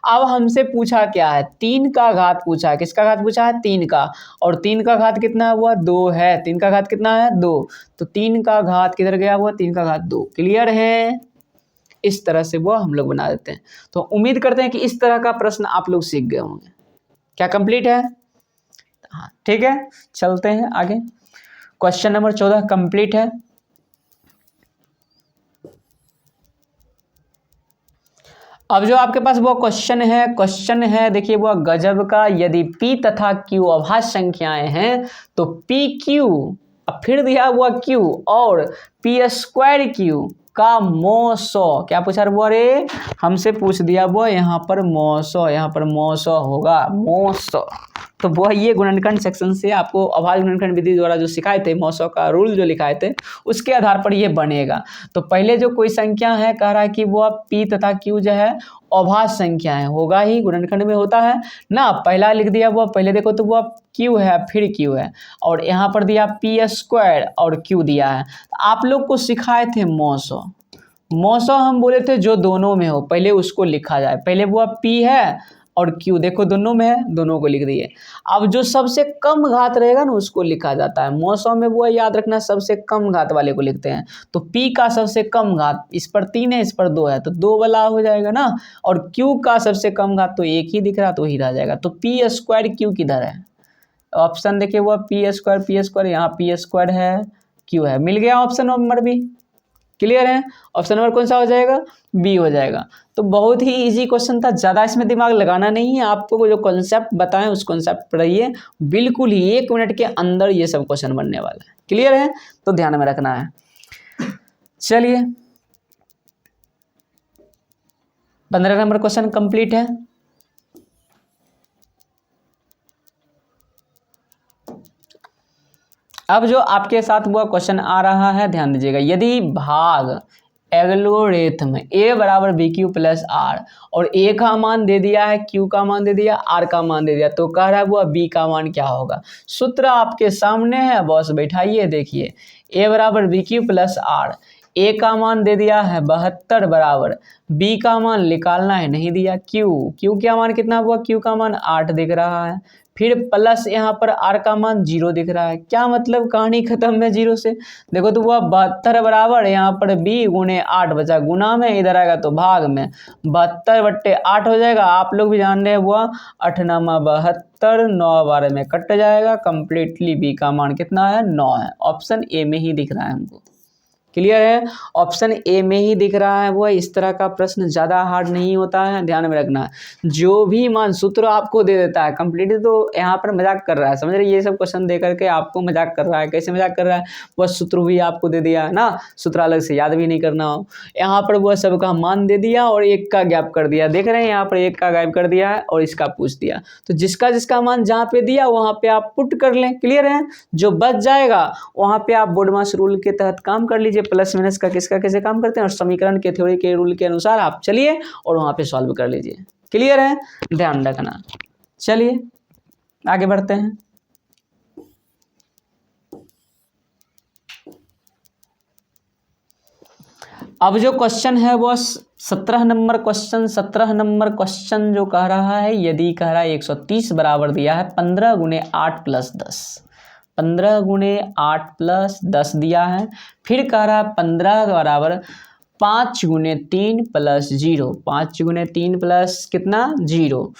[SPEAKER 1] अब हमसे पूछा क्या है, 3 का घात पूछा है। किसका घात पूछा है, 3 का, और 3 का घात कितना हुआ 2 है, 3 का घात कितना है 2, तो 3 का घात किधर गया हुआ, 3 का घात 2। क्लियर है। इस तरह से वो हम लोग बना देते हैं। तो उम्मीद करते हैं कि इस तरह का प्रश्न आप लोग सीख गए होंगे। क्या कंप्लीट है, हाँ ठीक है। चलते हैं आगे। क्वेश्चन नंबर 14 कंप्लीट है। अब जो आपके पास वो क्वेश्चन है देखिए वो गजब का, यदि p तथा q अभाज्य संख्याएं हैं तो p q, अब फिर दिया हुआ q और p स्क्वायर q का मो 100, क्या पूछा वो, अरे हमसे पूछ दिया वो यहाँ पर मो 100, यहाँ पर मो 100 होगा, मो 100। तो वह ये गुणनखंड सेक्शन से आपको अभाज्य गुणनखंड विधि द्वारा जो सिखाए थे, मो 100 का रूल जो लिखाए थे, उसके आधार पर ये बनेगा। तो पहले जो कोई संख्या है कह रहा है कि वो p तथा q जो है अभाज्य संख्या है, होगा ही, गुणनखंड में होता है ना। पहला लिख दिया वो, पहले देखो तो वो q है फिर q है और यहाँ पर दिया p स्क्वायर और q दिया है। आप लोग को सिखाए थे मो 100, मो 100 हम बोले थे जो दोनों में हो पहले उसको लिखा जाए। पहले वो p है और q देखो दोनों में है, दोनों को लिख दिए। अब जो सबसे कम घात रहेगा ना उसको लिखा जाता है। मो 100 में वो याद रखना सबसे कम घात वाले को लिखते हैं। तो p का सबसे कम घात, इस पर 3 है इस पर 2 है तो 2 वाला हो जाएगा ना, और q का सबसे कम घात तो 1 ही दिख रहा तो ही रह जाएगा। तो p स्क्वायर q किधर है, ऑप्शन देखिए वो p स्क्वायर यहाँ p स्क्वायर है q है, मिल गया ऑप्शन नंबर बी। क्लियर है। ऑप्शन नंबर कौन सा हो जाएगा, बी हो जाएगा। तो बहुत ही इजी क्वेश्चन था, ज़्यादा इसमें दिमाग लगाना नहीं है, आपको जो कॉन्सेप्ट बताएं उस कॉन्सेप्ट पर रहिए, बिल्कुल ही 1 मिनट के अंदर ये सब क्वेश्चन बनने वाला है। क्लियर है। तो ध्यान में रखना है। चलिए 15 नंबर क्वेश्चन कंप्लीट है। अब जो आपके साथ वो क्वेश्चन आ रहा है ध्यान दीजिएगा, यदि भाग एल्गोरिथम a बराबर बी क्यू प्लस आर और a का मान दे दिया है, q का मान दे दिया, r का मान दे दिया, तो कह रहा है वो b का मान क्या होगा। सूत्र आपके सामने है बॉस, बैठाइए देखिए, a बराबर b q plus r, a का मान दे दिया है 72 बराबर b का मान निकालना है, नहीं दिया, q का मान कितना हुआ, q का मान 8 दिख रहा है, फिर प्लस यहाँ पर r का मान 0 दिख रहा है। क्या मतलब, कहानी खत्म है 0 से। देखो तो वह 72 बराबर यहाँ पर b गुणे 8 बचा, गुना में इधर आएगा तो भाग में 72/8 हो जाएगा। आप लोग भी जान रहे हैं वह 8 9 72, 9 12 में कट जाएगा। कंप्लीटली b का मान कितना है 9 है, ऑप्शन ए में ही दिख रहा है हमको। क्लियर है। ऑप्शन ए में ही दिख रहा है वो, इस तरह का प्रश्न ज़्यादा हार्ड नहीं होता है, ध्यान में रखना। जो भी मान सूत्र आपको दे देता है कंप्लीट, तो यहाँ पर मजाक कर रहा है, समझ रहे, ये सब क्वेश्चन दे करके आपको मजाक कर रहा है। कैसे मजाक कर रहा है, वह सूत्र भी आपको दे दिया है ना, सूत्र अलग से याद भी नहीं करना हो, यहाँ पर वह सबका मान दे दिया और एक का गैप कर दिया, देख रहे हैं यहाँ पर एक का गैप कर दिया है और इसका पूछ दिया। तो जिसका जिसका मान जहाँ पे दिया वहाँ पे आप पुट कर लें, क्लियर है। जो बच जाएगा वहाँ पे आप बोडमास रूल के तहत काम कर लीजिए, प्लस माइनस का किसका कैसे काम करते हैं, और समीकरण के थ्योरी के रूल के अनुसार आप चलिए और वहाँ पे सॉल्व कर लीजिए, क्लियर है, ध्यान रखना। चलिए आगे बढ़ते हैं। अब जो क्वेश्चन है वो 17 नंबर क्वेश्चन जो कह रहा है, यदि कह रहा है 130 बराबर दिया है 15 गुणे 8 प्लस 10, 15 गुणे 8 प्लस 10 दिया है। फिर कह रहा है 15 बराबर 5 गुणे 3 प्लस 0, 5 गुणे 3 प्लस कितना 0,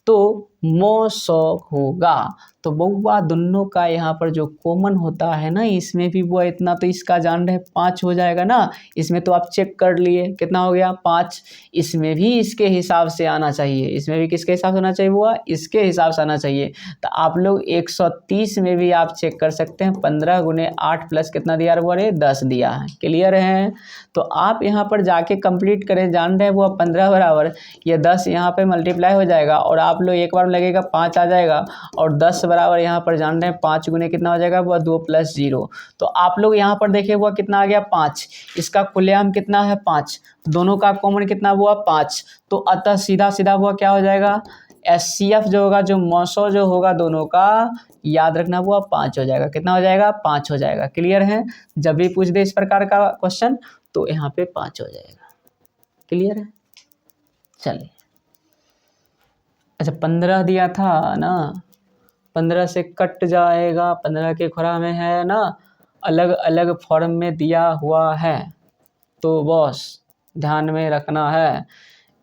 [SPEAKER 1] तो 900 होगा। तो बहुआ दोनों का यहाँ पर जो कॉमन होता है ना, इसमें भी वो इतना, तो इसका जान रहे 5 हो जाएगा ना, इसमें तो आप चेक कर लिए कितना हो गया 5, इसमें भी इसके हिसाब से आना चाहिए, इसमें भी किसके हिसाब से आना चाहिए, वो इसके हिसाब से आना चाहिए। तो आप लोग 130 में भी आप चेक कर सकते हैं, 15 गुणे 8 प्लस कितना दिया है, वो 10 दिया है, क्लियर है। तो आप यहाँ पर जाके कंप्लीट करें, जान रहे हैं वो 15 बराबर ये 10 यहाँ पे मल्टीप्लाई हो जाएगा और आप लोग एक बार लगेगा 5 आ जाएगा, और 10 बराबर यहाँ पर जान रहे हैं 5 गुने कितना हो जाएगा, वो 2 प्लस 0। तो आप लोग यहाँ पर देखिए वो कितना आ गया 5, इसका खुलेआम कितना है 5, दोनों का कॉमन कितना हुआ 5, तो अतः सीधा सीधा हुआ क्या हो जाएगा, SCF जो होगा, जो 900 जो होगा दोनों का, याद रखना हुआ 5 हो जाएगा, कितना हो जाएगा 5 हो जाएगा, क्लियर है। जब भी पूछ दे इस प्रकार का क्वेश्चन तो यहाँ पे 5 हो जाएगा, क्लियर है। चलिए अच्छा 15 दिया था ना, 15 से कट जाएगा, 15 के खुरा में है ना, अलग अलग फॉर्म में दिया हुआ है, तो बॉस ध्यान में रखना है।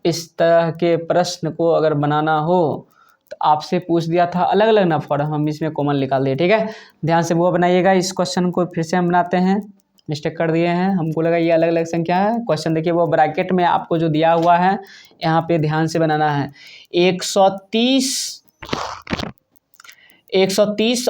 [SPEAKER 1] इस तरह के प्रश्न को अगर बनाना हो तो आपसे पूछ दिया था अलग अलग ना फॉर्म, हम इसमें कॉमन निकाल दिए, ठीक है। ध्यान से वो बनाइएगा। इस क्वेश्चन को फिर से हम बनाते हैं, मिस्टेक कर दिए हैं, हमको लगा ये अलग अलग संख्या है। क्वेश्चन देखिए वो ब्रैकेट में आपको जो दिया हुआ है यहाँ पे ध्यान से बनाना है। 130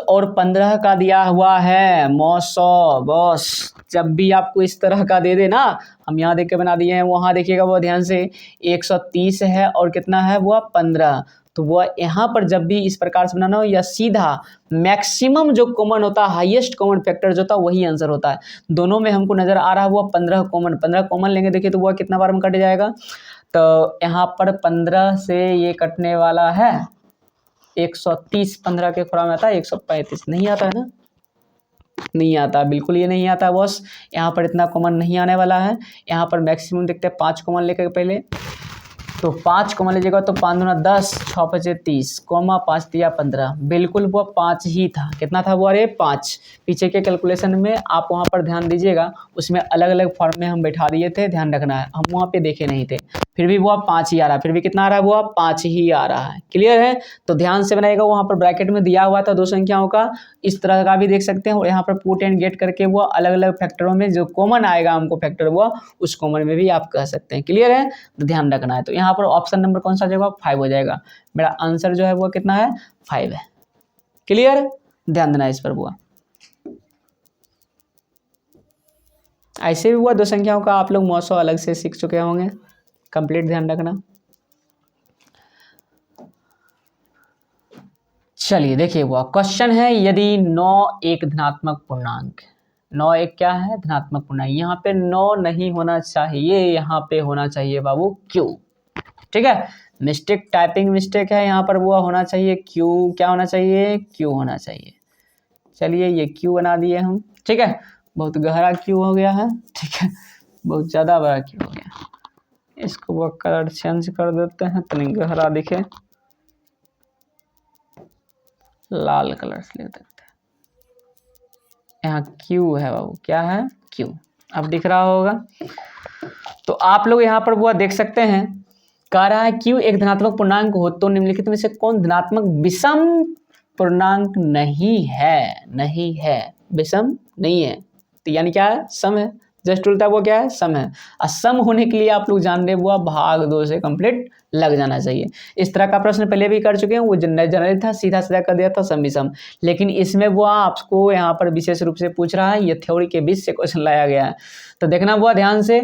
[SPEAKER 1] और 15 का दिया हुआ है 900। बॉस जब भी आपको इस तरह का दे दे ना, हम यहाँ देख के बना दिए हैं, वहाँ देखिएगा वो ध्यान से 130 है और कितना है वो 15, तो वह यहाँ पर जब भी इस प्रकार से बनाना हो, या सीधा मैक्सिमम जो कॉमन होता है, हाईएस्ट कॉमन फैक्टर जो होता है वही आंसर होता है। दोनों में हमको नज़र आ रहा है वो 15 कॉमन लेंगे, देखिए तो वह कितना बार में कट जाएगा, तो यहाँ पर 15 से ये कटने वाला है 130, 15 के खुरा में आता है 135, नहीं आता है ना, नहीं आता, बिल्कुल ये नहीं आता बॉस। यहाँ पर इतना कॉमन नहीं आने वाला है, यहाँ पर मैक्सिमम देखते हैं 5 कॉमन लेकर पहले, तो 5 कॉमन लीजिएगा तो 5 दूना 10, 6 पचे 30, कॉमा 5 दिया 15, बिल्कुल वो 5 ही था, कितना था वो, अरे 5। पीछे के कैलकुलेशन में आप वहाँ पर ध्यान दीजिएगा, उसमें अलग अलग फॉर्म में हम बैठा दिए थे, ध्यान रखना है, हम वहाँ पे देखे नहीं थे, फिर भी वो 5 ही आ रहा है, फिर भी कितना आ रहा है वो 5 ही आ रहा है, क्लियर है। तो ध्यान से बनाइएगा, वहाँ पर ब्रैकेट में दिया हुआ था 2 संख्याओं का, इस तरह का भी देख सकते हैं, और यहाँ पर पुट एंड गेट करके वो अलग अलग फैक्टरों में जो कॉमन आएगा हमको फैक्टर, वो उस कॉमन में भी आप कह सकते हैं, क्लियर है। तो ध्यान रखना है। तो यहाँ पर ऑप्शन नंबर कौन सा जाएगा, 5 हो जाएगा, मेरा आंसर जो है वो कितना है 5 है, क्लियर, ध्यान देना इस पर। हुआ ऐसे भी हुआ 2 संख्याओं का आप लोग 900 अलग से सीख चुके होंगे, कंप्लीट ध्यान रखना। चलिए देखिए हुआ क्वेश्चन है, यदि 9 एक धनात्मक पूर्णांक, 9 एक क्या है धनात्मक पूर्णांक, यहाँ पे 9 नहीं होना चाहिए, यहाँ पे होना चाहिए बाबू Q, ठीक है, मिस्टेक टाइपिंग मिस्टेक है, यहाँ पर वो होना चाहिए Q, क्या होना चाहिए Q होना चाहिए। चलिए ये Q बना दिए हम, ठीक है, बहुत गहरा Q हो गया है, ठीक है, बहुत ज़्यादा बड़ा Q हो गया, इसको वो कलर चेंज कर देते हैं, तो नहीं गहरा दिखे, लाल कलर से ले देते हैं। यहाँ Q है बाबू, क्या है Q, अब दिख रहा होगा। तो आप लोग यहाँ पर वो देख सकते हैं, कह रहा है Q एक धनात्मक पूर्णांक हो तो निम्नलिखित में से कौन धनात्मक विषम पूर्णांक नहीं है, नहीं है, विषम नहीं है, तो यानी क्या है, सम है, जस्ट उल्टा वो क्या है, सम है। और सम होने के लिए आप लोग जान रहे वो भाग 2 से कंप्लीट लग जाना चाहिए। इस तरह का प्रश्न पहले भी कर चुके हैं, वो जनरल था, सीधा सीधा कर दिया था सम विषम। लेकिन इसमें वो आपको यहाँ पर विशेष रूप से पूछ रहा है, ये थ्योरी के बीच से क्वेश्चन लाया गया है, तो देखना हुआ ध्यान से।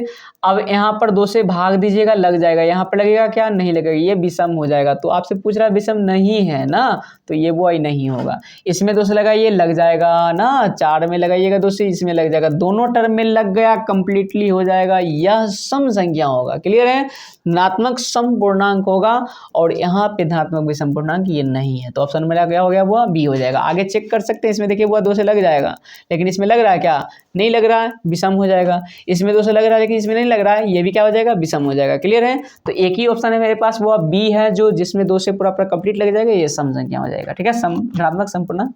[SPEAKER 1] अब यहाँ पर 2 से भाग दीजिएगा, लग जाएगा। यहाँ पर लगेगा क्या, नहीं लगेगा, ये विषम हो जाएगा। तो आपसे पूछ रहा है विषम नहीं है ना, तो ये वो ही नहीं होगा। इसमें 2 से लगाइए, लग जाएगा ना। 4 में लगाइएगा 2 से, इसमें लग जाएगा। दोनों टर्म में लग गया, कंप्लीटली हो जाएगा। यह सम संख्या होगा। क्लियर है, धनात्मक सम पूर्णांक होगा। और यहाँ पे धनात्मक विषम पूर्णांक ये नहीं है, तो ऑप्शन मेरा क्या हो गया, वो बी हो जाएगा। आगे चेक कर सकते हैं, इसमें देखिए वो 2 से लग जाएगा, लेकिन इसमें लग रहा है क्या, नहीं लग रहा है, विषम हो जाएगा। इसमें 2 से लग रहा है, लेकिन इसमें नहीं लग रहा है, ये भी क्या हो जाएगा, विषम हो जाएगा। क्लियर है, तो एक ही ऑप्शन है मेरे पास, वो बी है, जो जिसमें 2 से पूरा कंप्लीट लग जाएगा, ये सम संख्या हो जाएगा। ठीक है, सम धनात्मक सम पूर्णांक,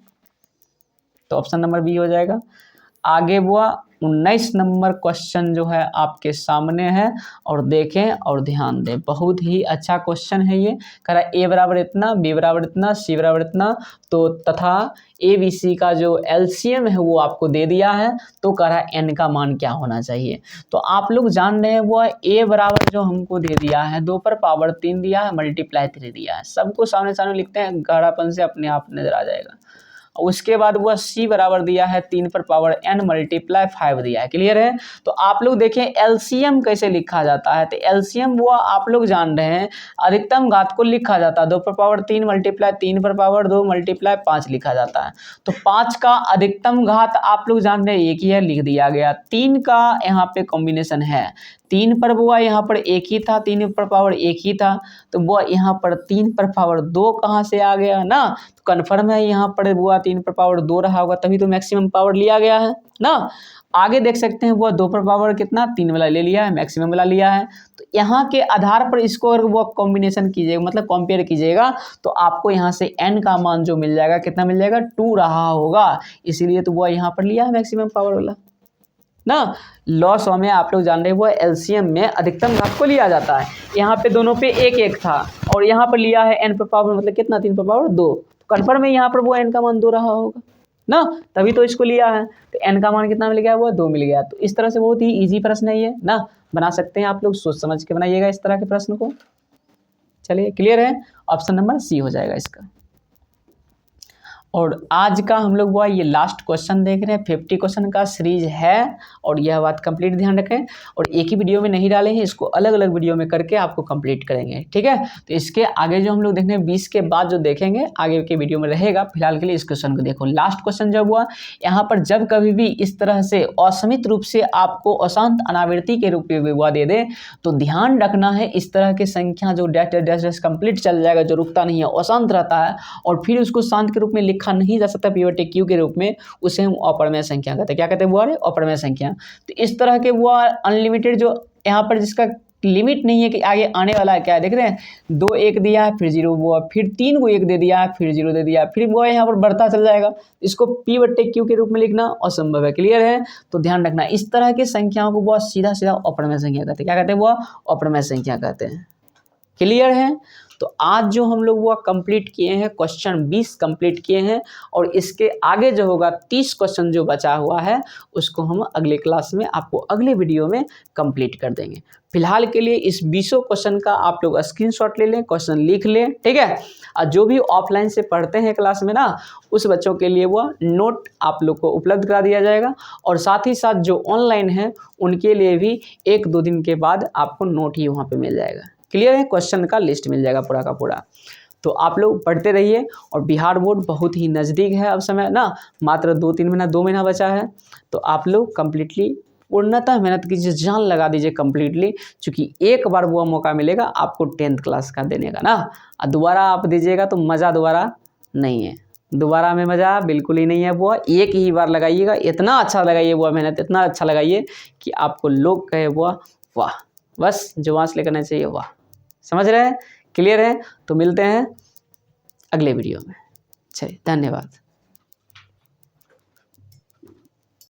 [SPEAKER 1] तो ऑप्शन नंबर बी हो जाएगा। आगे वो 19 नंबर क्वेश्चन जो है आपके सामने है, और देखें और ध्यान दें, बहुत ही अच्छा क्वेश्चन है ये। कह रहा है ए बराबर इतना, बी बराबर इतना, सी बराबर इतना, तो तथा ए बी सी का जो एलसीएम है वो आपको दे दिया है। तो कह रहा है एन का मान क्या होना चाहिए। तो आप लोग जान रहे हैं वो ए बराबर जो हमको दे दिया है 2 पर पावर 3 दिया है, मल्टीप्लाई 3 दिया है। सबको सामने सामने लिखते हैं, गाढ़ापन से अपने आप नजर आ जाएगा। उसके बाद वह सी बराबर दिया है 3 पर पावर n मल्टीप्लाई 5 दिया है। क्लियर है, तो आप लोग देखें एलसीएम कैसे लिखा जाता है। तो एलसीएम वो आप लोग जान रहे हैं, अधिकतम घात को लिखा जाता है 2 पर पावर 3 मल्टीप्लाई 3 पर पावर 2 मल्टीप्लाई 5 लिखा जाता है। तो 5 का अधिकतम घात आप लोग जान रहे हैं एक ही है, लिख दिया गया। 3 का यहाँ पे कॉम्बिनेशन है, 3 पर वो यहाँ पर एक ही था, 3 पर पावर एक ही था, तो वो यहाँ पर 3 पर पावर 2 कहाँ से आ गया ना, तो कन्फर्म है यहाँ पर वो 3 पर पावर 2 रहा होगा, तभी तो मैक्सिमम पावर लिया गया है ना। आगे देख सकते हैं वो 2 पर पावर कितना 3 वाला ले लिया है, मैक्सिमम वाला लिया है। तो यहाँ के आधार पर इसको अगर वो कॉम्बिनेशन कीजिएगा, मतलब कंपेयर कीजिएगा, तो आपको यहाँ से n का मान जो मिल जाएगा, कितना मिल जाएगा, 2 रहा होगा। इसीलिए तो वो यहाँ पर लिया है मैक्सिमम पावर वाला ना। लॉस में आप लोग जान रहे हैं वो एलसीएम में अधिकतम घात को लिया जाता है। यहाँ पे दोनों पे एक एक था, और यहाँ पर लिया है n पर पावर मतलब कितना, 3 पर पावर 2। कन्फर्म है यहाँ पर वो n का मान 2 रहा होगा ना, तभी तो इसको लिया है। तो n का मान कितना मिल गया, वो 2 मिल गया। तो इस तरह से बहुत ही ईजी प्रश्न है ये ना, बना सकते हैं आप लोग, सोच समझ के बनाइएगा इस तरह के प्रश्न को। चलिए, क्लियर है, ऑप्शन नंबर सी हो जाएगा इसका। और आज का हम लोग वो ये लास्ट क्वेश्चन देख रहे हैं, 50 क्वेश्चन का सीरीज है, और यह बात कंप्लीट ध्यान रखें। और एक ही वीडियो में नहीं डाले हैं, इसको अलग अलग वीडियो में करके आपको कंप्लीट करेंगे। ठीक है, तो इसके आगे जो हम लोग देखने 20 के बाद जो देखेंगे आगे के वीडियो में रहेगा। फिलहाल के लिए इस क्वेश्चन को देखो। लास्ट क्वेश्चन जब हुआ यहाँ पर, जब कभी भी इस तरह से असमित रूप से आपको अशांत अनावृत्ति के रूप में विवाह दे दे, तो ध्यान रखना है इस तरह की संख्या जो डैश डैश डैश कंप्लीट चल जाएगा, जो रुकता नहीं है, अशांत रहता है, और फिर उसको शांत के रूप में लिखा नहीं जा सकता पीवट क्यू के रूप में, उसे हम अपरमेय संख्या कहते हैं। क्या कहते हैं वो, अपरमेय संख्या। तो इस तरह के वो अनलिमिटेड जो यहाँ पर जिसका लिमिट नहीं है कि आगे आने वाला है, क्या है देख रहे हैं, 2 1 दिया है, फिर 0 वो, फिर 3 को 1 दे दिया है, फिर 0 दे दिया, फिर वो यहाँ पर बढ़ता चल जाएगा। इसको p/q के रूप में लिखना असंभव है। क्लियर है, तो ध्यान रखना इस तरह की संख्याओं को वो सीधा सीधा अपरमेय संख्या कहते हैं। क्या कहते हैं वो, अपरमेय संख्या कहते हैं। क्लियर है, तो आज जो हम लोग वो कंप्लीट किए हैं, क्वेश्चन 20 कंप्लीट किए हैं, और इसके आगे जो होगा 30 क्वेश्चन जो बचा हुआ है, उसको हम अगले क्लास में आपको अगले वीडियो में कंप्लीट कर देंगे। फिलहाल के लिए इस 20 क्वेश्चन का आप लोग स्क्रीनशॉट ले लें, क्वेश्चन लिख लें। ठीक है, और जो भी ऑफलाइन से पढ़ते हैं क्लास में ना, उस बच्चों के लिए वो नोट आप लोग को उपलब्ध करा दिया जाएगा, और साथ ही साथ जो ऑनलाइन है उनके लिए भी 1-2 दिन के बाद आपको नोट ही वहाँ पे मिल जाएगा। क्लियर है, क्वेश्चन का लिस्ट मिल जाएगा पूरा का पूरा। तो आप लोग पढ़ते रहिए, और बिहार बोर्ड बहुत ही नज़दीक है अब समय ना, मात्र 2-3 महीना 2 महीना बचा है। तो आप लोग कम्प्लीटली पूर्णतः मेहनत कीजिए, जान लगा दीजिए कम्प्लीटली, क्योंकि एक बार वो मौका मिलेगा आपको 10th क्लास का देने का ना, और दोबारा आप दीजिएगा तो मज़ा दोबारा नहीं है, दोबारा में मज़ा बिल्कुल ही नहीं है। वो एक ही बार लगाइएगा, इतना अच्छा लगाइए वो मेहनत, इतना अच्छा लगाइए कि आपको लोग कहे वो वाह, बस जुबान से लेकर चाहिए वाह। समझ रहे हैं, क्लियर है, तो मिलते हैं अगले वीडियो में। चलिए, धन्यवाद।